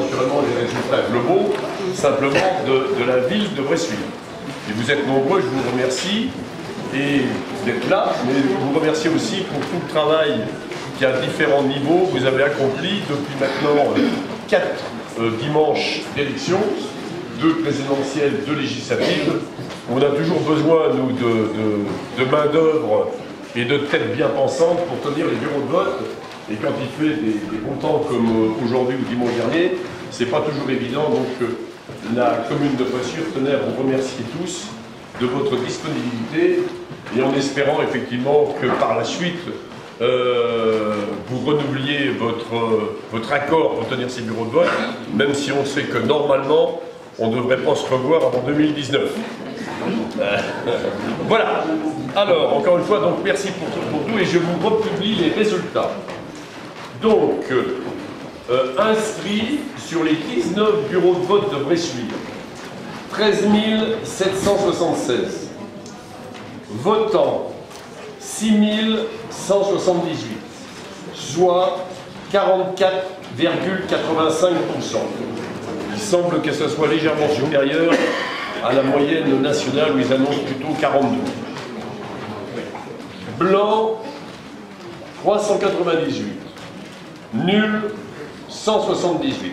naturellement les résultats globaux, simplement de la ville de Bressuire. Et vous êtes nombreux, je vous remercie d'être là, mais je vous remercie aussi pour tout le travail qui, à différents niveaux, vous avez accompli depuis maintenant 4 dimanches d'élection, 2 présidentielles, 2 législatives. On a toujours besoin, nous, de main-d'œuvre et de têtes bien pensantes pour tenir les bureaux de vote. Et quand il fait des bons temps comme aujourd'hui ou dimanche dernier, c'est pas toujours évident. Donc la commune de Bressuire tenait à vous remercier tous de votre disponibilité et en espérant effectivement que par la suite vous renouveliez votre accord pour tenir ces bureaux de vote, même si on sait que normalement on ne devrait pas se revoir avant 2019. Voilà. Alors, encore une fois, donc merci pour tout et je vous republie les résultats. Donc, inscrits sur les 19 bureaux de vote de Bressuire, 13 776. Votants, 6 178, soit 44,85%. Il semble que ce soit légèrement supérieur à la moyenne nationale où ils annoncent plutôt 42. Blanc, 398. Nul, 178.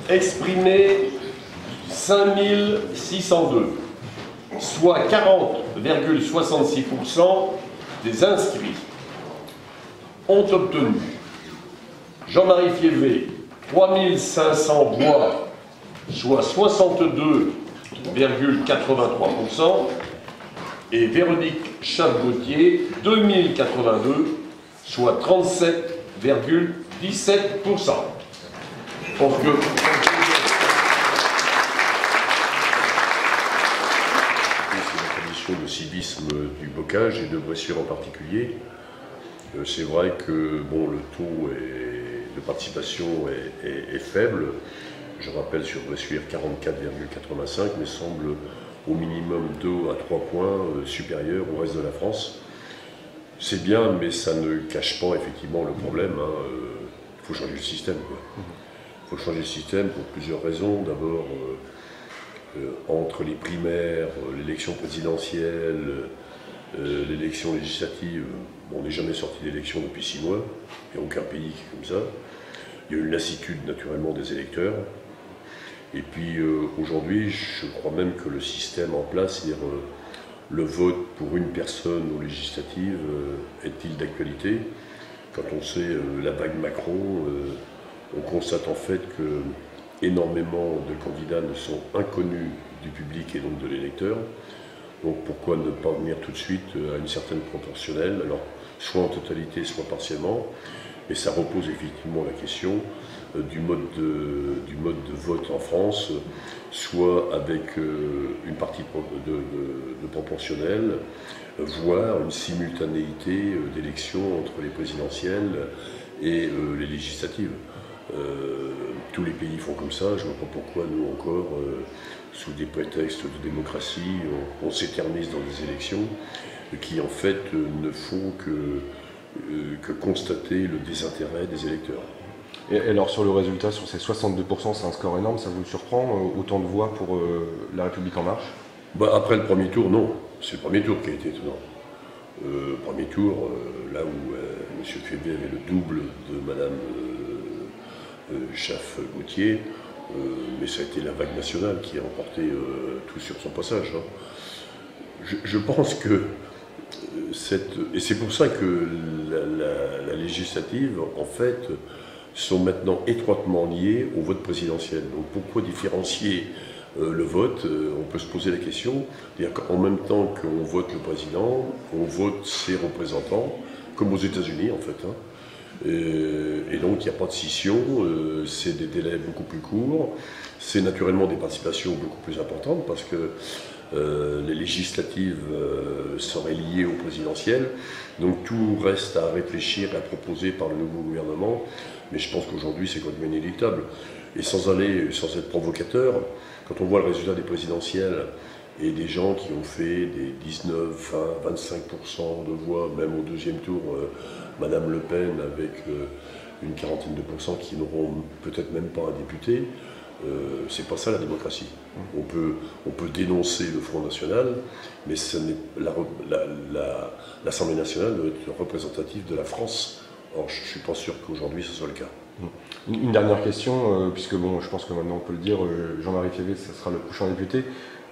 Exprimé, 5602. Soit 40,66% des inscrits ont obtenu Jean-Marie Fievé, 3500 voix, soit 62,83%, et Véronique Chaves-Gauthier, 2082, soit 37,17%. Je pense que... de civisme du bocage et de Bressuire en particulier. C'est vrai que bon, le taux de participation est faible. Je rappelle sur Bressuire 44,85, mais semble au minimum 2 à 3 points supérieur au reste de la France. C'est bien, mais ça ne cache pas effectivement le problème. Il faut changer le système. Il faut changer le système pour plusieurs raisons. D'abord, entre les primaires, l'élection présidentielle, l'élection législative, on n'est jamais sorti d'élection depuis 6 mois, il n'y a aucun pays qui est comme ça. Il y a une lassitude naturellement des électeurs. Et puis aujourd'hui, je crois même que le système en place, c'est-à-dire le vote pour une personne aux législatives, est-il d'actualité? Quand on sait la vague Macron, on constate en fait que énormément de candidats ne sont inconnus du public et donc de l'électeur. Donc pourquoi ne pas venir tout de suite à une certaine proportionnelle, alors soit en totalité, soit partiellement. Et ça repose effectivement la question du mode de vote en France, soit avec une partie de proportionnelle, voire une simultanéité d'élections entre les présidentielles et les législatives. Tous les pays font comme ça, je ne vois pas pourquoi nous encore, sous des prétextes de démocratie, on s'éternise dans des élections qui en fait ne font que constater le désintérêt des électeurs. Et alors sur le résultat, sur ces 62%, c'est un score énorme, ça vous surprend, autant de voix pour La République En Marche? Après le premier tour, non. C'est le premier tour qui a été étonnant. Premier tour, là où M. Fébé avait le double de Mme Chaves-Gauthier, mais ça a été la vague nationale qui a emporté tout sur son passage. Je pense que et c'est pour ça que la législative, en fait, sont maintenant étroitement liées au vote présidentiel. Donc pourquoi différencier le vote? On peut se poser la question. C'est-à-dire qu'en même temps qu'on vote le président, on vote ses représentants, comme aux États-Unis en fait. Et donc il n'y a pas de scission, c'est des délais beaucoup plus courts, c'est naturellement des participations beaucoup plus importantes parce que les législatives seraient liées aux présidentielles, donc tout reste à réfléchir et à proposer par le nouveau gouvernement, mais je pense qu'aujourd'hui c'est complètement inéluctable. Et sans être provocateur, quand on voit le résultat des présidentielles et des gens qui ont fait des 19, 20, 25% de voix, même au deuxième tour, Madame Le Pen avec une quarantaine de pourcents qui n'auront peut-être même pas un député. C'est pas ça la démocratie. On peut dénoncer le Front National, mais l'Assemblée nationale doit être représentative de la France. Or, je ne suis pas sûr qu'aujourd'hui ce soit le cas. Une dernière question, puisque bon, je pense que maintenant on peut le dire, Jean-Marie Févé, ce sera le prochain député.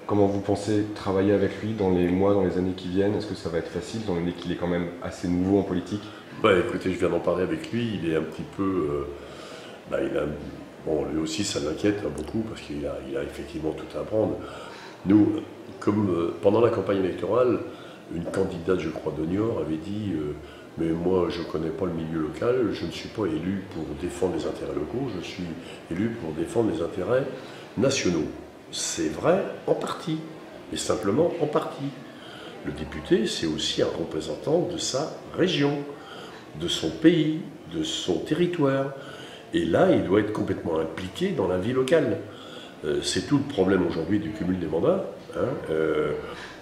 Comment vous pensez travailler avec lui dans les mois, dans les années qui viennent? Est-ce que ça va être facile, étant donné qu'il est quand même assez nouveau en politique? Écoutez, je viens d'en parler avec lui, il est un petit peu... bon, lui aussi ça l'inquiète beaucoup, parce qu'il a effectivement tout à apprendre. Nous, comme pendant la campagne électorale, une candidate, je crois, de Niort avait dit mais moi je ne connais pas le milieu local, je ne suis pas élu pour défendre les intérêts locaux, je suis élu pour défendre les intérêts nationaux. C'est vrai en partie, mais simplement en partie. Le député, c'est aussi un représentant de sa région, de son pays, de son territoire. Et là, il doit être complètement impliqué dans la vie locale. C'est tout le problème aujourd'hui du cumul des mandats.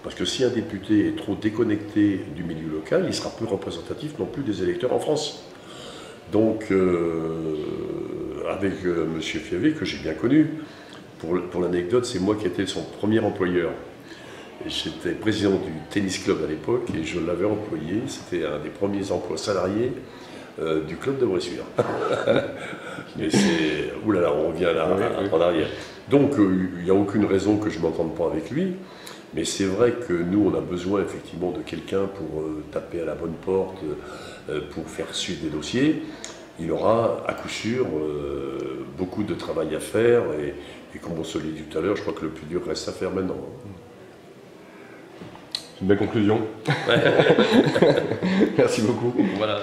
Parce que si un député est trop déconnecté du milieu local, il sera plus représentatif non plus des électeurs en France. Donc, avec M. Févé, que j'ai bien connu, pour l'anecdote, c'est moi qui étais son premier employeur. J'étais président du tennis club à l'époque et je l'avais employé. C'était un des premiers emplois salariés du club de Bressuire. Mais c'est... Oulala, on revient là, en arrière. Donc, il n'y a aucune raison que je ne m'entende pas avec lui. Mais c'est vrai que nous, on a besoin effectivement de quelqu'un pour taper à la bonne porte, pour faire suivre des dossiers. Il aura à coup sûr beaucoup de travail à faire. Et comme on se l'a dit tout à l'heure, je crois que le plus dur reste à faire maintenant. Une belle conclusion. Merci beaucoup. Voilà.